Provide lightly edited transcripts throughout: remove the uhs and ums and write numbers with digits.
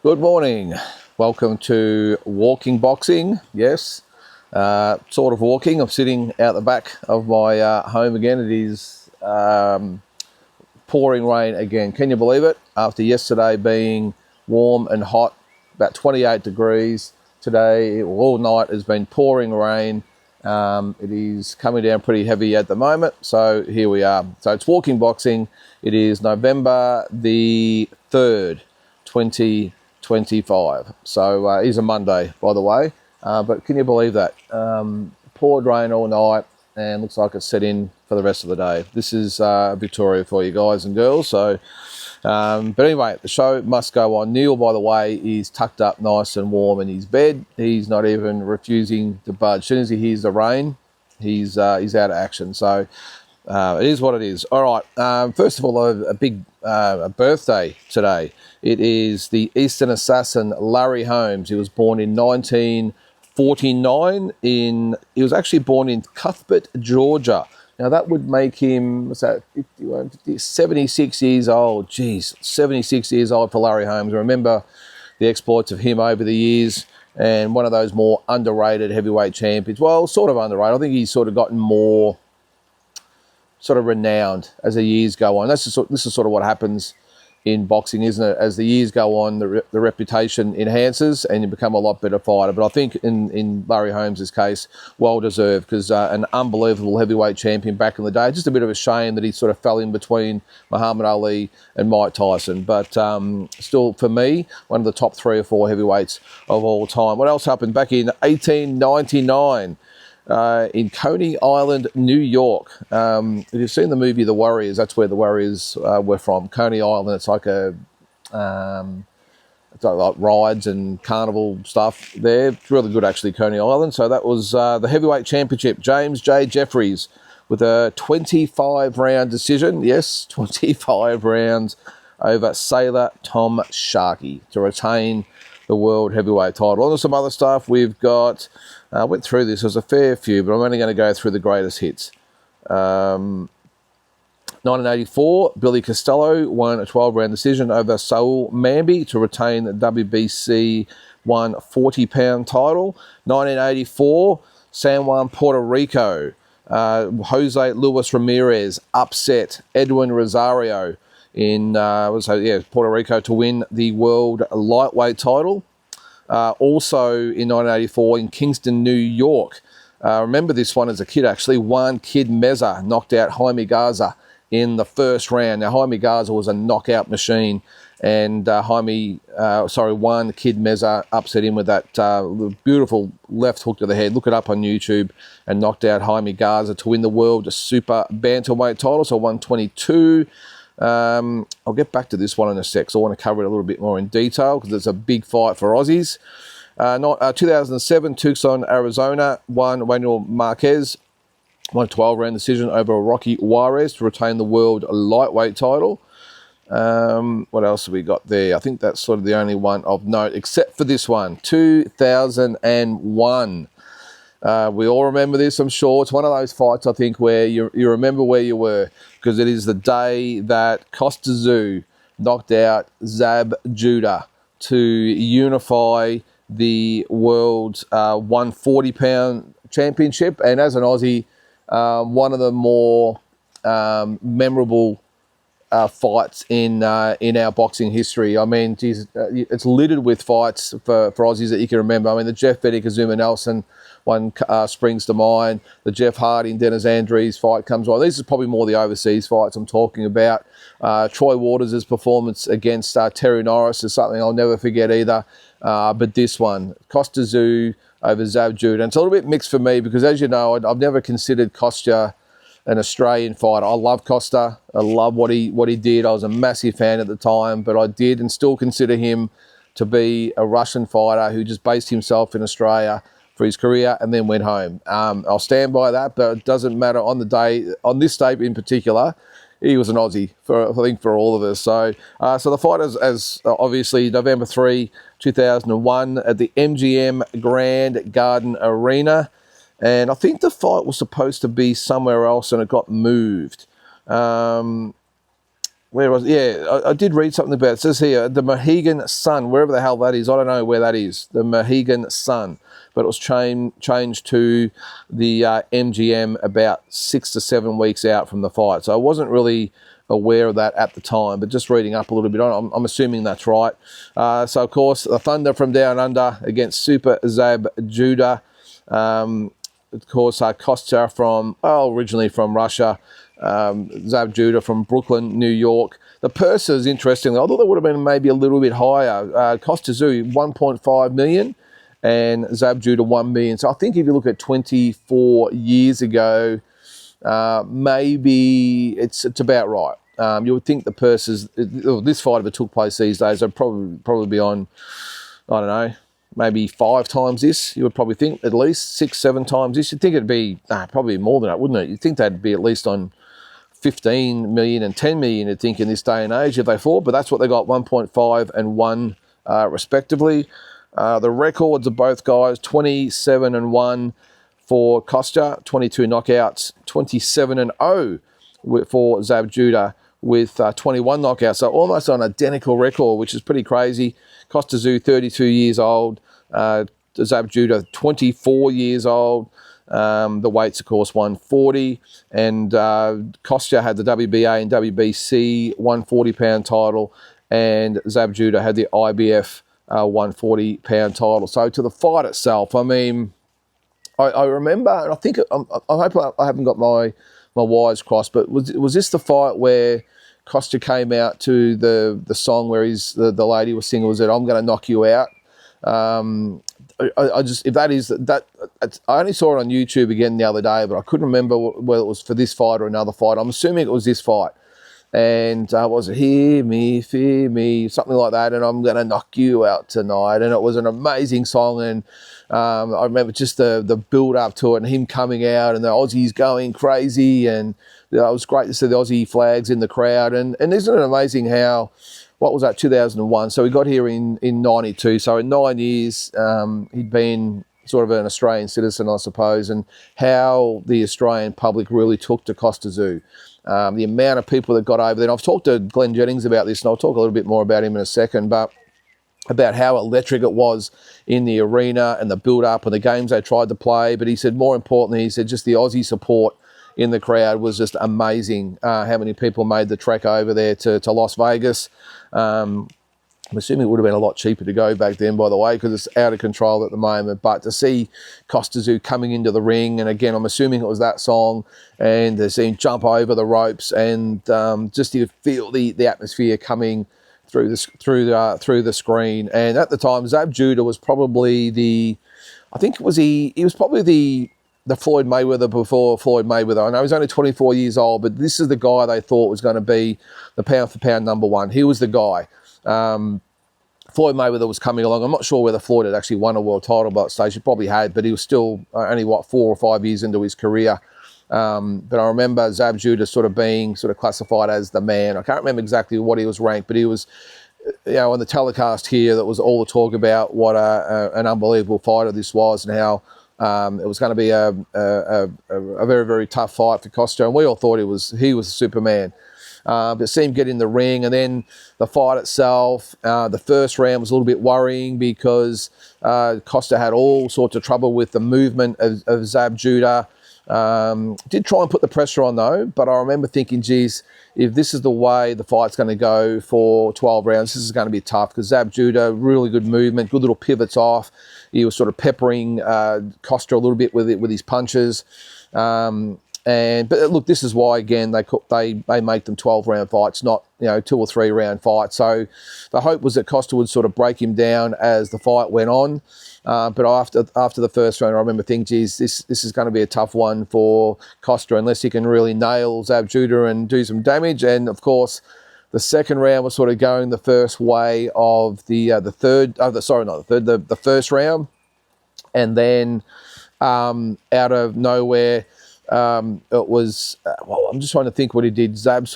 Good morning. Welcome to Walking Boxing. Yes, sort of walking. I'm sitting out the back of my home again. It is pouring rain again. Can you believe it? After yesterday being warm and hot, about 28 degrees, today all night has been pouring rain. It is coming down pretty heavy at the moment, so here we are. So it's Walking Boxing. It is November the 3rd, 2025. So it is a Monday, by the way. But can you believe that? Poured rain all night and looks like it's set in for the rest of the day. This is Victoria for you guys and girls. So, but anyway, the show must go on. Neil, by the way, is tucked up nice and warm in his bed. He's not even refusing to budge. As soon as he hears the rain, he's out of action. So it is what it is. All right. First of all, a big birthday today. It is the Eastern assassin Larry Holmes. He was born in 1949. He was actually born in Cuthbert, Georgia. Now that would make him, what's that, 51, 50, 76 years old. Geez, 76 years old for Larry Holmes. I remember the exploits of him over the years, and one of those more underrated heavyweight champions. Well, sort of underrated. I think he's sort of gotten more sort of renowned as the years go on. This is sort of what happens in boxing, isn't it? As the years go on, the reputation enhances and you become a lot better fighter. But I think in Larry Holmes' case, well-deserved, because an unbelievable heavyweight champion back in the day. Just a bit of a shame that he sort of fell in between Muhammad Ali and Mike Tyson. But still, for me, one of the top 3 or 4 heavyweights of all time. What else happened back in 1899? In Coney Island, New York. If you've seen the movie The Warriors, that's where the Warriors were from. Coney Island. It's like it's like rides and carnival stuff there. It's really good, actually, Coney Island. So that was the heavyweight championship. James J. Jeffries with a 25-round decision. Yes, 25 rounds over Sailor Tom Sharkey to retain the world heavyweight title. On to some other stuff. We've got, I went through this, there's a fair few, but I'm only going to go through the greatest hits. 1984, Billy Costello won a 12-round decision over Saul Mamby to retain the WBC 140-pound title. 1984, San Juan, Puerto Rico, Jose Luis Ramirez upset Edwin Rosario in Puerto Rico to win the world lightweight title. Also in 1984 in Kingston, New York. Remember this one as a kid, actually. Juan Kid Meza knocked out Jaime Garza in the first round. Now, Jaime Garza was a knockout machine, and Juan Kid Meza upset him with that beautiful left hook to the head. Look it up on YouTube, and knocked out Jaime Garza to win the world super bantamweight title, so 122. I'll get back to this one in a sec, so I want to cover it a little bit more in detail because it's a big fight for Aussies. 2007, Tucson, Arizona, won Manuel Marquez, won a 12-round decision over Rocky Juarez to retain the world lightweight title. What else have we got there? I think that's sort of the only one of note, except for this one, 2001. We all remember this, I'm sure. It's one of those fights, I think, where you remember where you were, because it is the day that KOSTYA knocked out ZAB Judah to unify the world 140-pound championship. And as an Aussie, one of the more memorable fights in our boxing history. I mean, geez, it's littered with fights for Aussies that you can remember. I mean, the Jeff Vettig, Kazuma Nelson one springs to mind. The Jeff Hardy and Dennis Andrews fight comes on. These are probably more the overseas fights I'm talking about. Troy Waters' performance against Terry Norris is something I'll never forget either. But this one, KOSTYA over ZAB Judah. And it's a little bit mixed for me because, as you know, I've never considered KOSTYA an Australian fighter. I love KOSTYA. I love what he did. I was a massive fan at the time, but I did and still consider him to be a Russian fighter who just based himself in Australia for his career and then went home. I'll stand by that, but it doesn't matter on the day, on this day in particular. He was an Aussie, I think, for all of us. So the fight is obviously November 3, 2001 at the MGM Grand Garden Arena. And I think the fight was supposed to be somewhere else and it got moved. where was it? Yeah, I did read something about it. It says here, the Mohegan Sun, wherever the hell that is. I don't know where that is. The Mohegan Sun. But it was changed to the MGM about 6 to 7 weeks out from the fight. So I wasn't really aware of that at the time, but just reading up a little bit on it, I'm assuming that's right. So, of course, the Thunder from Down Under against Super ZAB Judah. Of course, KOSTYA from, originally from Russia. ZAB Judah from Brooklyn, New York. The purses, interestingly, I thought they would have been maybe a little bit higher. KOSTYA 1.5 million and ZAB Judah 1 million. So I think if you look at 24 years ago, maybe it's about right. You would think the purses, this fight, if it took place these days, they'd probably be on, I don't know, maybe 5 times this. You would probably think at least 6, 7 times this. You'd think it'd be probably more than that, wouldn't it? You'd think they'd be at least on 15 million and 10 million, you'd think, in this day and age if they fought, but that's what they got, 1.5 and 1 respectively. The records of both guys, 27-1 for KOSTYA, 22 knockouts, 27-0 for ZAB Judah with 21 knockouts. So almost an identical record, which is pretty crazy. KOSTYA, 32 years old. ZAB Judah, 24 years old. The weights, of course, 140. And KOSTYA had the WBA and WBC 140-pound title. And ZAB Judah had the IBF 140-pound title. So to the fight itself, I mean, I remember, and I think, I hope I haven't got my wires crossed, but was this the fight where KOSTYA came out to the song where the lady was singing, was it "I'm Gonna Knock You Out"? I just, if that is that, I only saw it on YouTube again the other day, but I couldn't remember whether it was for this fight or another fight. I'm assuming it was this fight. And was it "Hear Me, Fear Me," something like that, and "I'm Gonna Knock You Out Tonight," and it was an amazing song. And I remember just the build up to it and him coming out and the Aussies going crazy, and it was great to see the Aussie flags in the crowd. And isn't it amazing how, what was that, 2001? So he got here in 92. So in 9 years, he'd been sort of an Australian citizen, I suppose, and how the Australian public really took to KOSTYA. The amount of people that got over there. And I've talked to Glenn Jennings about this, and I'll talk a little bit more about him in a second, but about how electric it was in the arena and the build-up and the games they tried to play. But he said, more importantly, he said just the Aussie support in the crowd was just amazing. How many people made the trek over there to Las Vegas. I'm assuming it would have been a lot cheaper to go back then, by the way, because it's out of control at the moment. But to see KOSTYA coming into the ring, and again, I'm assuming it was that song, and to see him jump over the ropes, and just to feel the atmosphere coming through the screen. And at the time, ZAB Judah was probably he was probably the Floyd Mayweather before Floyd Mayweather. I know he's only 24 years old, but this is the guy they thought was going to be the pound-for-pound number one. He was the guy. Floyd Mayweather was coming along. I'm not sure whether Floyd had actually won a world title by that stage. He probably had, but he was still only, 4 or 5 years into his career. But I remember ZAB Judah sort of being classified as the man. I can't remember exactly what he was ranked, but he was, on the telecast here, that was all the talk about what an unbelievable fighter this was, and how it was going to be a very, very tough fight for KOSTYA, and we all thought he was Superman. But see him get in the ring, and then the fight itself, the first round was a little bit worrying because KOSTYA had all sorts of trouble with the movement of ZAB Judah. Did try and put the pressure on though, but I remember thinking, geez, if this is the way the fight's going to go for 12 rounds, this is going to be tough, because ZAB Judah, really good movement, good little pivots off. He was sort of peppering KOSTYA a little bit with his punches. But look, this is why, again, they make them 12-round fights, not 2 or 3 round fights. So the hope was that KOSTYA would sort of break him down as the fight went on. But after the first round, I remember thinking, geez, this is going to be a tough one for KOSTYA unless he can really nail ZAB Judah and do some damage. And of course, the second round was sort of going the first way of the first round, and then out of nowhere. It was, I'm just trying to think what he did. ZAB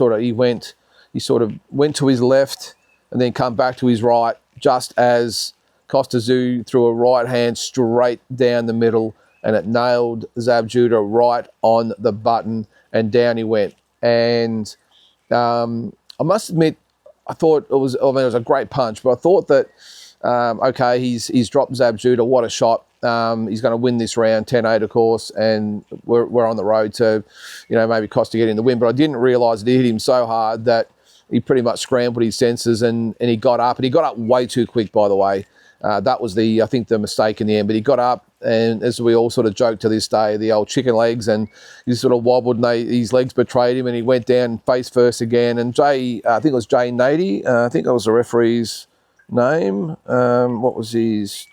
he sort of went to his left and then come back to his right, just as KOSTYA threw a right hand straight down the middle, and it nailed ZAB Judah right on the button, and down he went. And I must admit, I thought it was, I mean, it was a great punch, but I thought that, okay, he's dropped ZAB Judah. What a shot. He's going to win this round, 10-8, of course, and we're on the road to, maybe KOSTYA getting the win. But I didn't realise it hit him so hard that he pretty much scrambled his senses and he got up. And he got up way too quick, by the way. That was I think the mistake in the end. But he got up, and as we all sort of joke to this day, the old chicken legs, and he sort of wobbled, and his legs betrayed him, and he went down face first again. And I think it was Jay Nady, I think that was the referee's name. What was his?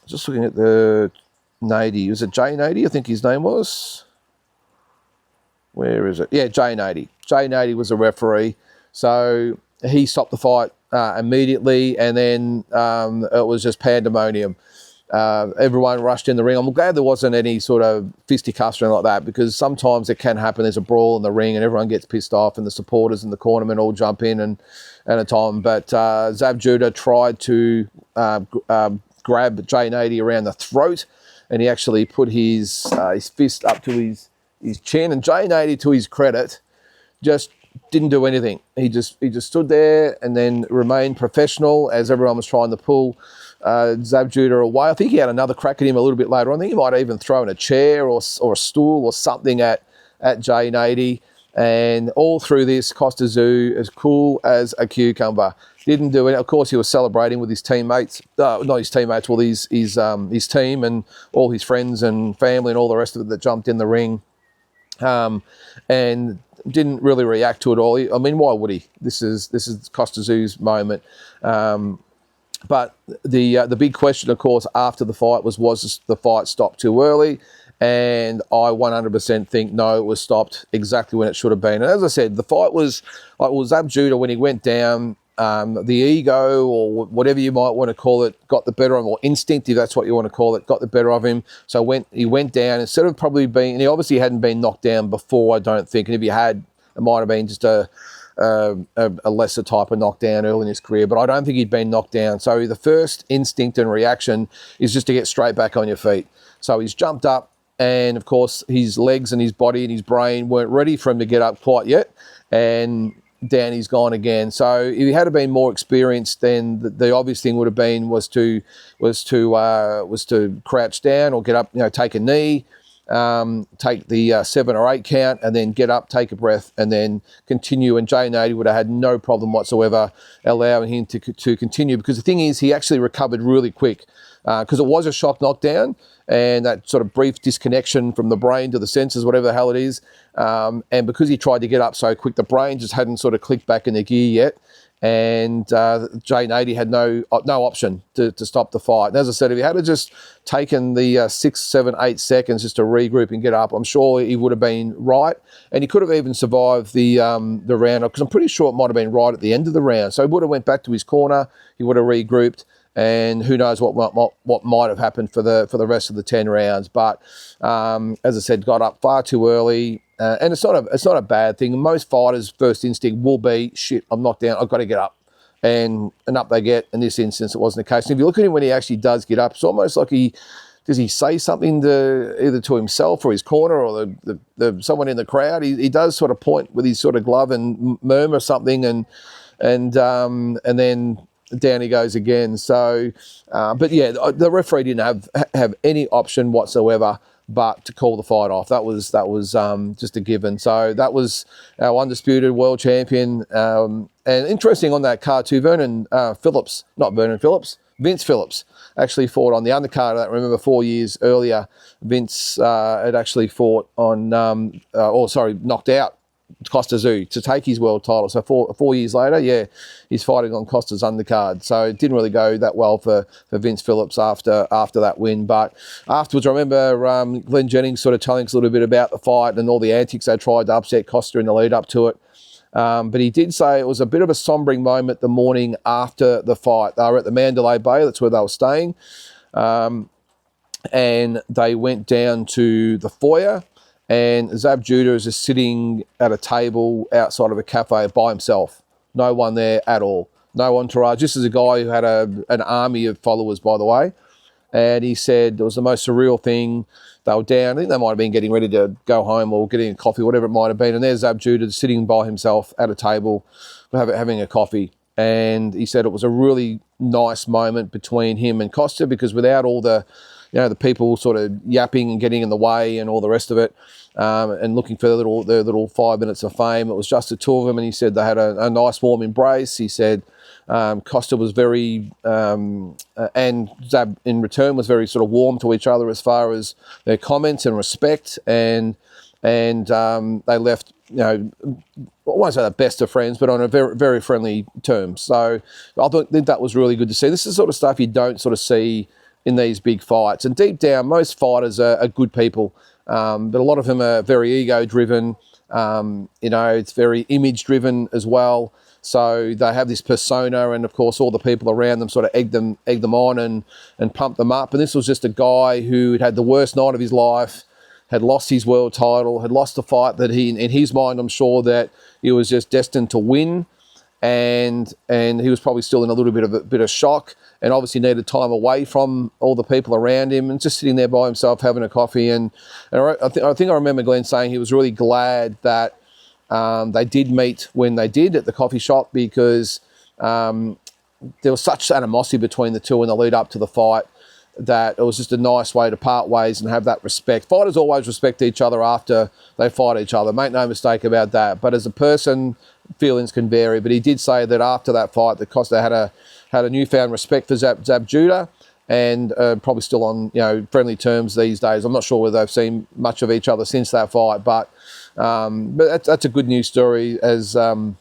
Just looking at the Nady. Was it Jay Nady? I think his name was. Where is it? Yeah, Jay Nady. Jay Nady was a referee. So he stopped the fight immediately, and then it was just pandemonium. Everyone rushed in the ring. I'm glad there wasn't any sort of fisticuffs or anything like that, because sometimes it can happen. There's a brawl in the ring and everyone gets pissed off, and the supporters and the cornermen all jump in and a time. But ZAB Judah tried to grab Jay Nady around the throat, and he actually put his fist up to his chin. And Jay Nady, to his credit, just didn't do anything. He just stood there and then remained professional as everyone was trying to pull ZAB Judah away. I think he had another crack at him a little bit later on. I think he might have even thrown a chair or a stool or something at Jay Nady. And all through this, KOSTYA as cool as a cucumber. Didn't do it. Of course, he was celebrating with his teammates. Not his teammates, well, his team and all his friends and family and all the rest of it that jumped in the ring. And didn't really react to it all. I mean, why would he? This is KOSTYA's moment. But the big question, of course, after the fight was the fight stopped too early? And I 100% think no, it was stopped exactly when it should have been. And as I said, the fight was like, well, ZAB Judah, when he went down, the ego or whatever you might want to call it got the better of him, or instinct, if that's what you want to call it, got the better of him. So he went down instead of probably being, and he obviously hadn't been knocked down before, I don't think. And if he had, it might have been just a lesser type of knockdown early in his career, but I don't think he'd been knocked down. So the first instinct and reaction is just to get straight back on your feet. So he's jumped up, and of course his legs and his body and his brain weren't ready for him to get up quite yet, and down he's gone again. So if he had been more experienced, then the obvious thing would have been was to crouch down or get up, take a knee, take the 7 or 8 count, and then get up, take a breath, and then continue. And Jay Nady would have had no problem whatsoever allowing him to continue, because the thing is, he actually recovered really quick, because it was a shock knockdown, and that sort of brief disconnection from the brain to the senses, whatever the hell it is. And because he tried to get up so quick, the brain just hadn't sort of clicked back in the gear yet. And Jay Nady had no option to stop the fight. And as I said, if he had just taken the 6, 7, 8 seconds just to regroup and get up, I'm sure he would have been right. And he could have even survived the round, because I'm pretty sure it might have been right at the end of the round. So he would have went back to his corner, he would have regrouped, and who knows what might have happened for the rest of the 10 rounds. But as I said, got up far too early, and it's not a bad thing. Most fighters' first instinct will be, shit, I'm knocked down, I've got to get up, and up they get. In this instance, it wasn't the case. And if you look at him when he actually does get up, it's almost like does he say something either to himself or his corner or the someone in the crowd? He does sort of point with his sort of glove and murmur something, and then down he goes again. So, but yeah, the referee didn't have any option whatsoever but to call the fight off. That was just a given. So that was our undisputed world champion. And interesting on that card too, Vince Phillips actually fought on the undercard of that. Remember, 4 years earlier, Vince had actually fought on, knocked out KOSTYA to take his world title. So four years later, yeah, he's fighting on KOSTYA's undercard. So it didn't really go that well for Vince Phillips after that win. But afterwards, I remember Glenn Jennings sort of telling us a little bit about the fight and all the antics they tried to upset KOSTYA in the lead up to it. But he did say it was a bit of a sombering moment the morning after the fight. They were at the Mandalay Bay, that's where they were staying. And they went down to the foyer, and ZAB Judah is just sitting at a table outside of a cafe by himself. No one there at all. No entourage. This is a guy who had an army of followers, by the way. And he said it was the most surreal thing. they were down. I think they might have been getting ready to go home or getting a coffee, whatever it might have been. And there's ZAB Judah sitting by himself at a table having a coffee. And he said it was a really nice moment between him and KOSTYA, because without all the, the people sort of yapping and getting in the way and all the rest of it, and looking for their little 5 minutes of fame, it was just the two of them. And he said they had a nice warm embrace. He said KOSTYA was very, and ZAB in return was very sort of warm to each other as far as their comments and respect, and they left, I won't say the best of friends, but on a very, very friendly terms. So I think that was really good to see. This is the sort of stuff you don't sort of see in these big fights. And deep down, most fighters are good people, but a lot of them are very ego-driven. It's very image-driven as well. So they have this persona, and of course all the people around them sort of egg them on and pump them up. And this was just a guy who had the worst night of his life, had lost his world title, had lost the fight that he, in his mind, I'm sure that he was just destined to win. And he was probably still in a little bit of shock, and obviously needed time away from all the people around him, and just sitting there by himself having a coffee. And I think I remember Glenn saying he was really glad that they did meet when they did at the coffee shop, because there was such animosity between the two in the lead up to the fight that it was just a nice way to part ways and have that respect. Fighters always respect each other after they fight each other, make no mistake about that. But as a person, feelings can vary. But he did say that after that fight, that KOSTYA had a newfound respect for ZAB Judah, and probably still on friendly terms these days. I'm not sure whether they've seen much of each other since that fight, but that's a good news story, as good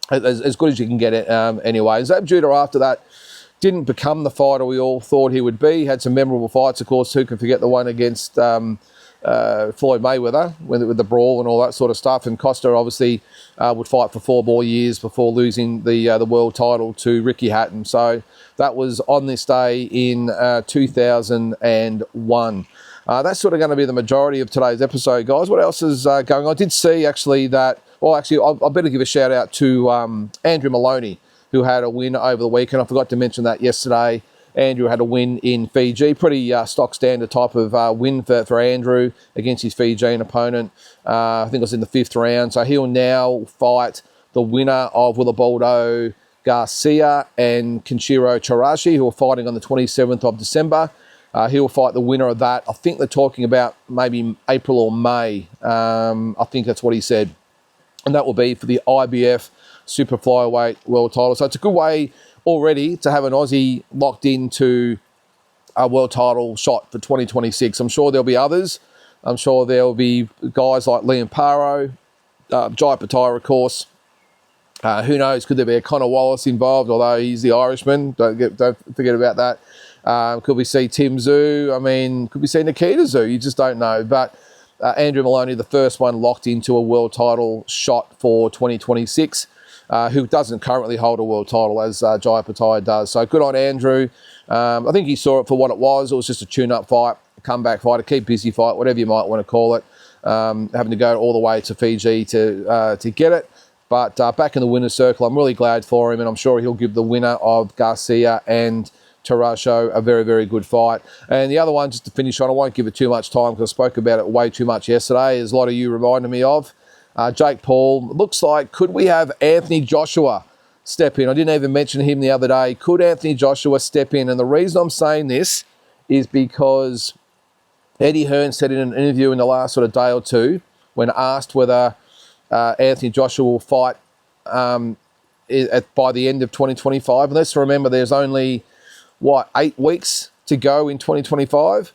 as you can get it. Anyway, ZAB Judah after that didn't become the fighter we all thought he would be. He had some memorable fights, of course. Who can forget the one against Floyd Mayweather with the brawl and all that sort of stuff? And KOSTYA obviously would fight for 4 more years before losing the world title to Ricky Hatton. So that was on this day in 2001. That's sort of going to be the majority of today's episode, guys. What else is going on? I did see actually that, I better give a shout out to Andrew Maloney, who had a win over the weekend. I forgot to mention that yesterday. Andrew had a win in Fiji. Pretty stock standard type of win for Andrew against his Fijian opponent. I think it was in the 5th round. So he'll now fight the winner of Willibaldo Garcia and Kenshiro Chirashi, who are fighting on the 27th of December. He will fight the winner of that. I think they're talking about maybe April or May. I think that's what he said. And that will be for the IBF Super Flyweight World title. So it's a good way already to have an Aussie locked into a world title shot for 2026. I'm sure there'll be others. I'm sure there'll be guys like Liam Paro, Jai Pataya, of course. Who knows? Could there be a Connor Wallace involved? Although he's the Irishman, don't forget about that. Could we see TSZYU? I mean, could we see Nikita Tszyu? You just don't know. But Andrew Maloney, the first one locked into a world title shot for 2026. Who doesn't currently hold a world title, as Jai Pataya does. So good on Andrew. I think he saw it for what it was. It was just a tune-up fight, a comeback fight, a keep busy fight, whatever you might want to call it. Having to go all the way to Fiji to get it. But back in the winner's circle, I'm really glad for him, and I'm sure he'll give the winner of Garcia and Tarasho a very, very good fight. And the other one, just to finish on, I won't give it too much time because I spoke about it way too much yesterday, as a lot of you reminded me of. Jake Paul, looks like, could we have Anthony Joshua step in? I didn't even mention him the other day. Could Anthony Joshua step in? And the reason I'm saying this is because Eddie Hearn said in an interview in the last sort of day or two, when asked whether Anthony Joshua will fight by the end of 2025. And let's remember there's only, 8 weeks to go in 2025?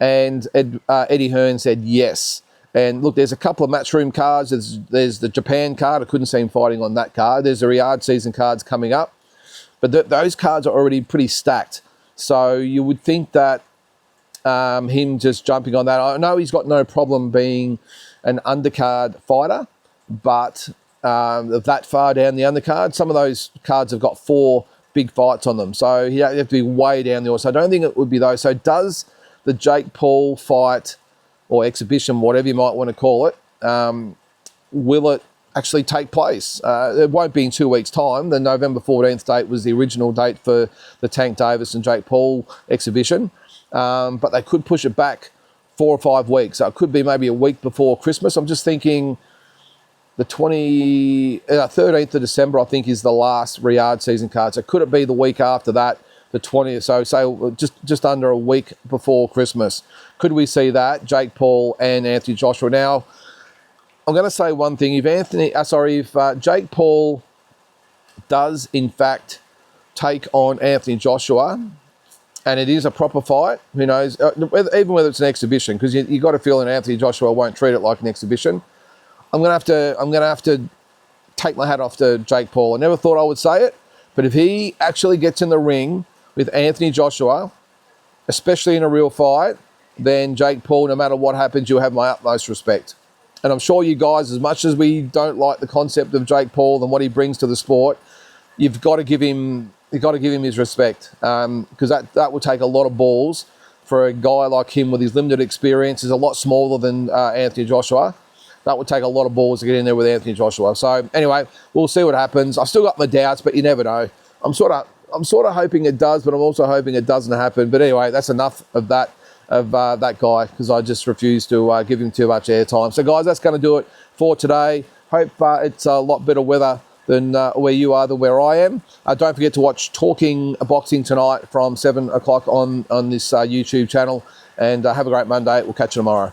And Eddie Hearn said yes. And look, there's a couple of matchroom cards. There's the Japan card. I couldn't see him fighting on that card. There's the Riyadh season cards coming up. But those cards are already pretty stacked. So you would think that him just jumping on that. I know he's got no problem being an undercard fighter, but that far down the undercard, some of those cards have got 4 big fights on them. So you have to be way down the order. So I don't think it would be those. So does the Jake Paul fight or exhibition, whatever you might want to call it, will it actually take place? It won't be in 2 weeks' time. The November 14th date was the original date for the Tank Davis and Jake Paul exhibition, but they could push it back 4 or 5 weeks. So it could be maybe a week before Christmas. I'm just thinking the 13th of December, I think, is the last Riyadh season card. So could it be the week after that, the 20th? So say just under a week before Christmas. Could we see that, Jake Paul and Anthony Joshua? Now, I'm going to say one thing. If Jake Paul does in fact take on Anthony Joshua, and it is a proper fight, who knows, even whether it's an exhibition, because you got a feeling Anthony Joshua won't treat it like an exhibition. I'm gonna have to take my hat off to Jake Paul. I never thought I would say it, but if he actually gets in the ring with Anthony Joshua, especially in a real fight, then Jake Paul, no matter what happens, you'll have my utmost respect. And I'm sure you guys, as much as we don't like the concept of Jake Paul and what he brings to the sport, you've got to give him his respect, because that would take a lot of balls for a guy like him with his limited experience. He's a lot smaller than Anthony Joshua. That would take a lot of balls to get in there with Anthony Joshua. So anyway, we'll see what happens. I've still got my doubts, but you never know. I'm sort of hoping it does, but I'm also hoping it doesn't happen. But anyway, that's enough of that guy, because I just refuse to give him too much airtime. So guys, that's going to do it for today. Hope it's a lot better weather than where you are than where I am. Don't forget to watch Talking Boxing tonight from 7 o'clock on this YouTube channel. And have a great Monday. We'll catch you tomorrow.